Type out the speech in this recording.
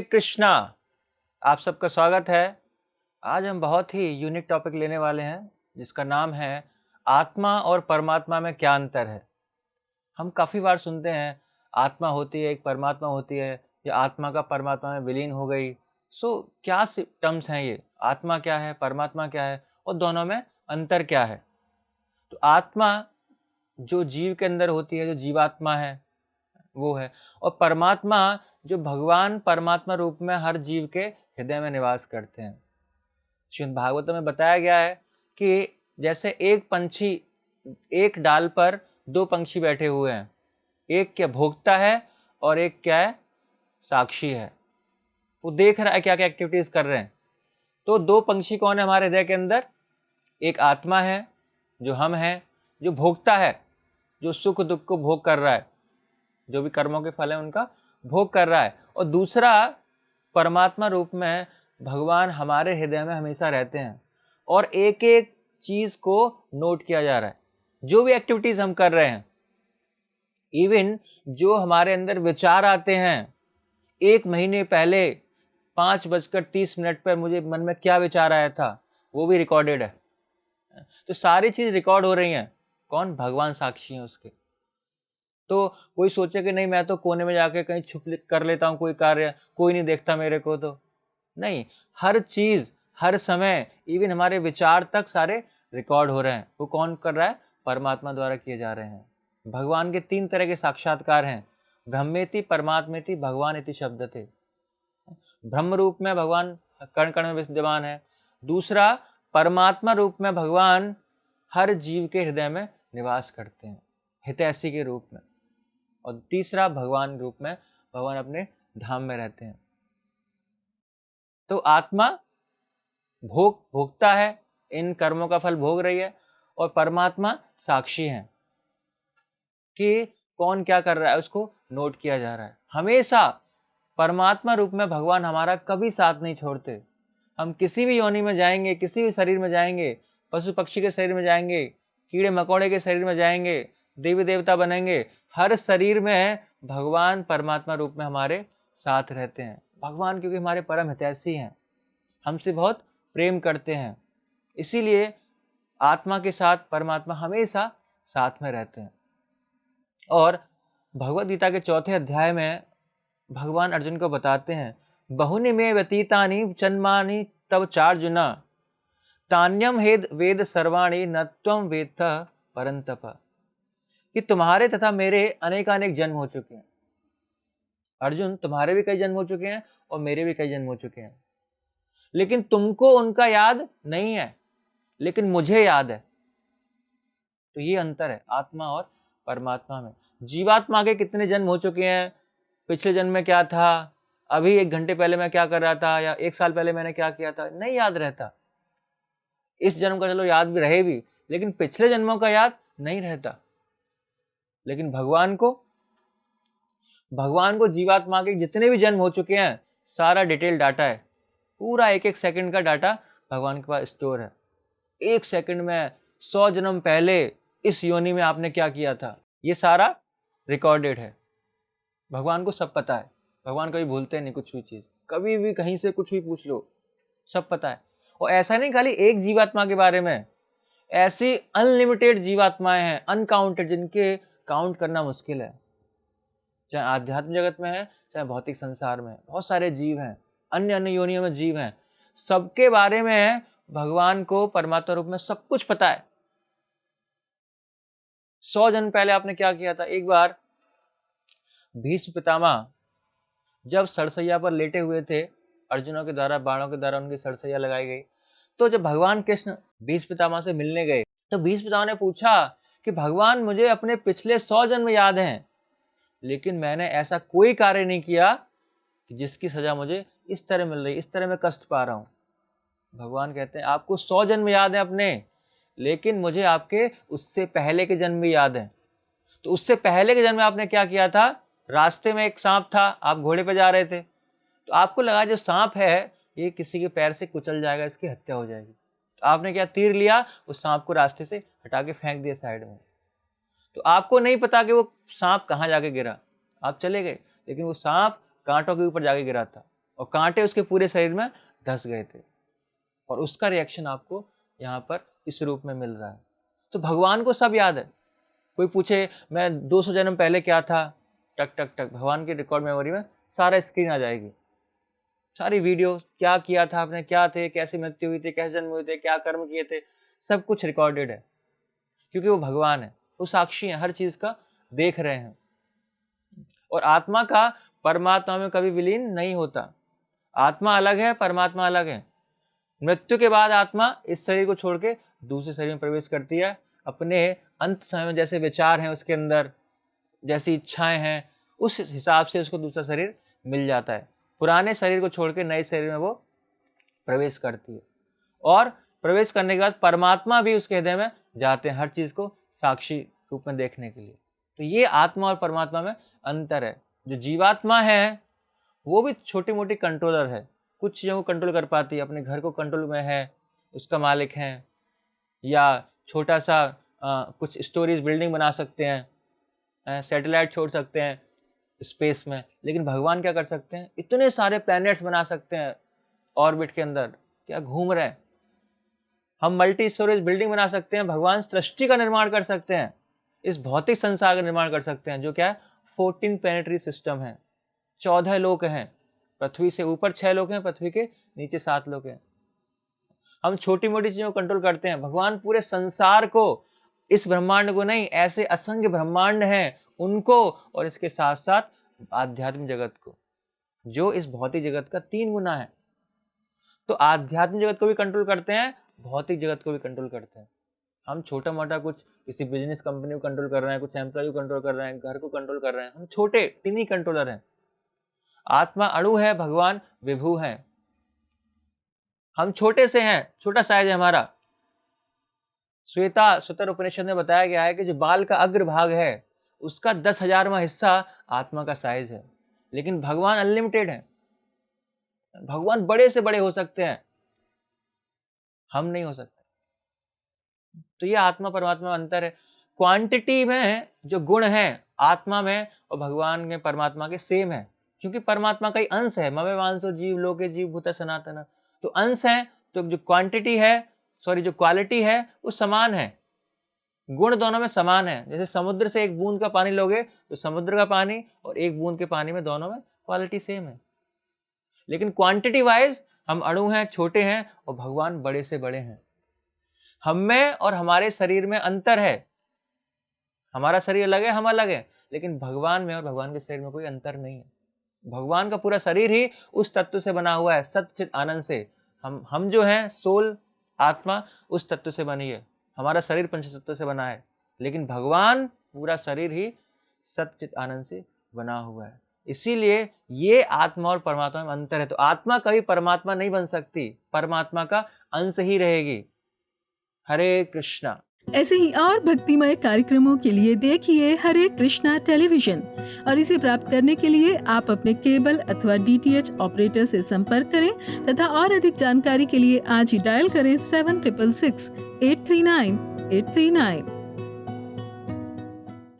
कृष्णा। आप सबका स्वागत है। आज हम बहुत ही यूनिक टॉपिक लेने वाले हैं जिसका नाम है आत्मा और परमात्मा में क्या अंतर है। हम काफ़ी बार सुनते हैं आत्मा होती है, एक परमात्मा होती है, या आत्मा का परमात्मा में विलीन हो गई। क्या टर्म्स हैं ये? आत्मा क्या है, परमात्मा क्या है और दोनों में अंतर क्या है? तो आत्मा जो जीव के अंदर होती है, जो जीवात्मा है वो है, और परमात्मा जो भगवान परमात्मा रूप में हर जीव के हृदय में निवास करते हैं। श्रीमद् भागवत में बताया गया है कि जैसे एक पंछी, एक डाल पर दो पंछी बैठे हुए हैं, एक क्या भोगता है और एक क्या है, साक्षी है। वो देख रहा है क्या क्या एक्टिविटीज कर रहे हैं। तो दो पंछी कौन है हमारे हृदय के अंदर? एक आत्मा है जो हम हैं, जो भोगता है, जो सुख दुख को भोग कर रहा है, जो भी कर्मों के फल है उनका भोग कर रहा है। और दूसरा परमात्मा रूप में भगवान हमारे हृदय में हमेशा रहते हैं और एक एक चीज को नोट किया जा रहा है। जो भी एक्टिविटीज हम कर रहे हैं, इवन जो हमारे अंदर विचार आते हैं, 1 महीने पहले 5:30 पर मुझे मन में क्या विचार आया था, वो भी रिकॉर्डेड है। तो सारी चीज रिकॉर्ड हो रही हैं। कौन? भगवान साक्षी हैं उसके। तो कोई सोचे कि नहीं, मैं तो कोने में जाके कहीं छुप कर लेता हूँ कोई कार्य, कोई नहीं देखता मेरे को। तो नहीं, हर चीज हर समय, इवन हमारे विचार तक सारे रिकॉर्ड हो रहे हैं। वो कौन कर रहा है? परमात्मा द्वारा किए जा रहे हैं। भगवान के 3 तरह के साक्षात्कार हैं। ब्रह्मेति, परमात्मेति, भगवान इति शब्द थे। ब्रह्म रूप में भगवान कण कण में विद्यमान है। दूसरा, परमात्मा रूप में भगवान हर जीव के हृदय में निवास करते हैं, हितैषी के रूप में। और तीसरा, भगवान रूप में भगवान अपने धाम में रहते हैं। तो आत्मा भोगता है, इन कर्मों का फल भोग रही है, और परमात्मा साक्षी है कि कौन क्या कर रहा है, उसको नोट किया जा रहा है। हमेशा परमात्मा रूप में भगवान हमारा कभी साथ नहीं छोड़ते। हम किसी भी योनि में जाएंगे, किसी भी शरीर में जाएंगे, पशु पक्षी के शरीर में जाएंगे, कीड़े मकोड़े के शरीर में जाएंगे, देवी देवता बनेंगे, हर शरीर में भगवान परमात्मा रूप में हमारे साथ रहते हैं। भगवान क्योंकि हमारे परम हितैषी हैं, हमसे बहुत प्रेम करते हैं, इसीलिए आत्मा के साथ परमात्मा हमेशा साथ में रहते हैं। और भगवद गीता के 4थे अध्याय में भगवान अर्जुन को बताते हैं, बहुनि में व्यतीतानि जन्मानि तव चार्जुना तान्यम हेद वेद सर्वाणि न त्वं वेत्थ परंतप। कि तुम्हारे तथा मेरे अनेकानेक जन्म हो चुके हैं। अर्जुन, तुम्हारे भी कई जन्म हो चुके हैं और मेरे भी कई जन्म हो चुके हैं, लेकिन तुमको उनका याद नहीं है, लेकिन मुझे याद है। तो ये अंतर है आत्मा और परमात्मा में। जीवात्मा के कितने जन्म हो चुके हैं, पिछले जन्म में क्या था, अभी 1 घंटे पहले मैं क्या कर रहा था, या 1 साल पहले मैंने क्या किया था, नहीं याद रहता। इस जन्म का चलो याद भी रहे भी, लेकिन पिछले जन्मों का याद नहीं रहता। लेकिन भगवान को जीवात्मा के जितने भी जन्म हो चुके हैं, सारा डिटेल डाटा है। पूरा 1-1 सेकंड का डाटा भगवान के पास स्टोर है। 1 सेकंड में 100 जन्म पहले इस योनि में आपने क्या किया था, ये सारा रिकॉर्डेड है। भगवान को सब पता है। भगवान कभी भूलते नहीं कुछ भी चीज, कभी भी कहीं से कुछ भी पूछ लो, सब पता है। और ऐसा नहीं खाली एक जीवात्मा के बारे में, ऐसी अनलिमिटेड जीवात्माएं हैं, अनकाउंटेड, जिनके काउंट करना मुश्किल है। चाहे आध्यात्मिक जगत में है, चाहे भौतिक संसार में, बहुत सारे जीव हैं, अन्य अन्य योनियों में जीव हैं। सबके बारे में भगवान को परमात्मा रूप में सब कुछ पता है। 100 जन्म पहले आपने क्या किया था। एक बार भीष्म पितामह जब सरसैया पर लेटे हुए थे, अर्जुनों के द्वारा, बाणों के द्वारा उनकी सरसैया लगाई गई, तो जब भगवान कृष्ण भीष्म पितामह से मिलने गए, तो भीष्म पितामह ने पूछा कि भगवान, मुझे अपने पिछले 100 जन्म याद हैं, लेकिन मैंने ऐसा कोई कार्य नहीं किया कि जिसकी सजा मुझे इस तरह मिल रही, इस तरह मैं कष्ट पा रहा हूँ। भगवान कहते हैं, आपको 100 जन्म याद है अपने, लेकिन मुझे आपके उससे पहले के जन्म भी याद है। तो उससे पहले के जन्म में आपने क्या किया था? रास्ते में एक सांप था, आप घोड़े पे जा रहे थे, तो आपको लगा जो सांप है ये किसी के पैर से कुचल जाएगा, इसकी हत्या हो जाएगी। तो आपने क्या, तीर लिया, उस सांप को रास्ते से हटा के फेंक दिया साइड में। तो आपको नहीं पता कि वो सांप कहाँ जाके गिरा, आप चले गए, लेकिन वो सांप कांटों के ऊपर जाके गिरा था। और कांटे उसके पूरे शरीर में धस गए थे, और उसका रिएक्शन आपको यहाँ पर इस रूप में मिल रहा है। तो भगवान को सब याद है। कोई पूछे मैं 200 जन्म पहले क्या था, टक टक टक भगवान की रिकॉर्ड मेमोरी में सारा स्क्रीन आ जाएगी, सारी वीडियो, क्या किया था आपने, क्या थे, कैसी मृत्यु हुई थी, कैसे जन्म हुए थे, क्या कर्म किए थे, सब कुछ रिकॉर्डेड है। क्योंकि वो भगवान है, वो साक्षी है, हर चीज का देख रहे हैं। और आत्मा का परमात्मा में कभी विलीन नहीं होता। आत्मा अलग है, परमात्मा अलग है। मृत्यु के बाद आत्मा इस शरीर को छोड़ के दूसरे शरीर में प्रवेश करती है। अपने अंत समय में जैसे विचार हैं उसके अंदर, जैसी इच्छाएं हैं, उस हिसाब से उसको दूसरा शरीर मिल जाता है। पुराने शरीर को छोड़ के नए शरीर में वो प्रवेश करती है, और प्रवेश करने के बाद परमात्मा भी उसके हृदय में जाते हैं, हर चीज को साक्षी रूप में देखने के लिए। तो ये आत्मा और परमात्मा में अंतर है। जो जीवात्मा है वो भी छोटी मोटी कंट्रोलर है, कुछ चीज़ों को कंट्रोल कर पाती है, अपने घर को कंट्रोल में है, उसका मालिक है, या छोटा सा कुछ स्टोरेज बिल्डिंग बना सकते हैं, सैटेलाइट छोड़ सकते हैं स्पेस में। लेकिन भगवान क्या कर सकते हैं, इतने सारे प्लैनेट्स बना सकते हैं ऑर्बिट के अंदर, क्या घूम रहे हैं। हम मल्टी स्टोरेज बिल्डिंग बना सकते हैं, भगवान सृष्टि का निर्माण कर सकते हैं, इस भौतिक संसार का निर्माण कर सकते हैं, जो क्या है 14 प्लैनेटरी सिस्टम है, 14 लोक हैं। पृथ्वी से ऊपर 6 लोक हैं, पृथ्वी के नीचे 7 लोक हैं। हम छोटी मोटी चीजों को कंट्रोल करते हैं, भगवान पूरे संसार को, इस ब्रह्मांड को नहीं, ऐसे असंख्य ब्रह्मांड हैं उनको, और इसके साथ साथ आध्यात्मिक जगत को, जो इस भौतिक जगत का 3 गुना है। तो आध्यात्मिक जगत को भी कंट्रोल करते हैं, भौतिक जगत को भी कंट्रोल करते हैं। हम छोटा मोटा कुछ किसी बिजनेस कंपनी को कंट्रोल कर रहे हैं, कुछ एम्प्लॉय को कंट्रोल कर रहे हैं, घर को कंट्रोल कर रहे हैं, हम छोटे टिनी कंट्रोलर हैं। आत्मा अणु है, भगवान विभु हैं। हम छोटे से हैं, छोटा साइज है हमारा। श्वेता सुतर उपनिषद में बताया गया है कि जो बाल का अग्र भाग है उसका 10,000वां हिस्सा आत्मा का साइज है। लेकिन भगवान अनलिमिटेड है, भगवान बड़े से बड़े हो सकते हैं, हम नहीं हो सकते। तो ये आत्मा परमात्मा में अंतर है। क्वांटिटी में जो गुण है आत्मा में और भगवान में परमात्मा के सेम है, क्योंकि परमात्मा का ही अंश है। ममे वांसो जीव लोके जीव भूत सनातन, तो अंश है, तो जो क्वांटिटी है, जो क्वालिटी है वो समान है, गुण दोनों में समान है। जैसे समुद्र से एक बूंद का पानी लोगे तो समुद्र का पानी और एक बूंद के पानी में दोनों में क्वालिटी सेम है। लेकिन क्वांटिटी वाइज हम अणु हैं, छोटे हैं, और भगवान बड़े से बड़े हैं। हम में और हमारे शरीर में अंतर है, हमारा शरीर अलग है, हम अलग है, लेकिन भगवान में और भगवान के शरीर में कोई अंतर नहीं है। भगवान का पूरा शरीर ही उस तत्व से बना हुआ है, सत्य चित आनंद से। हम जो हैं सोल, आत्मा, उस तत्व से बनी है। हमारा शरीर पंच तत्व से बना है, लेकिन भगवान पूरा शरीर ही सत्य चित आनंद से बना हुआ है। इसीलिए ये आत्मा और परमात्मा में अंतर है। तो आत्मा कभी परमात्मा नहीं बन सकती, परमात्मा का अंश ही रहेगी। हरे कृष्णा। ऐसे ही और भक्तिमय कार्यक्रमों के लिए देखिए हरे कृष्णा टेलीविजन, और इसे प्राप्त करने के लिए आप अपने केबल अथवा DTH ऑपरेटर से संपर्क करें तथा और अधिक जानकारी के लिए आज ही डायल करें 7666 839 839।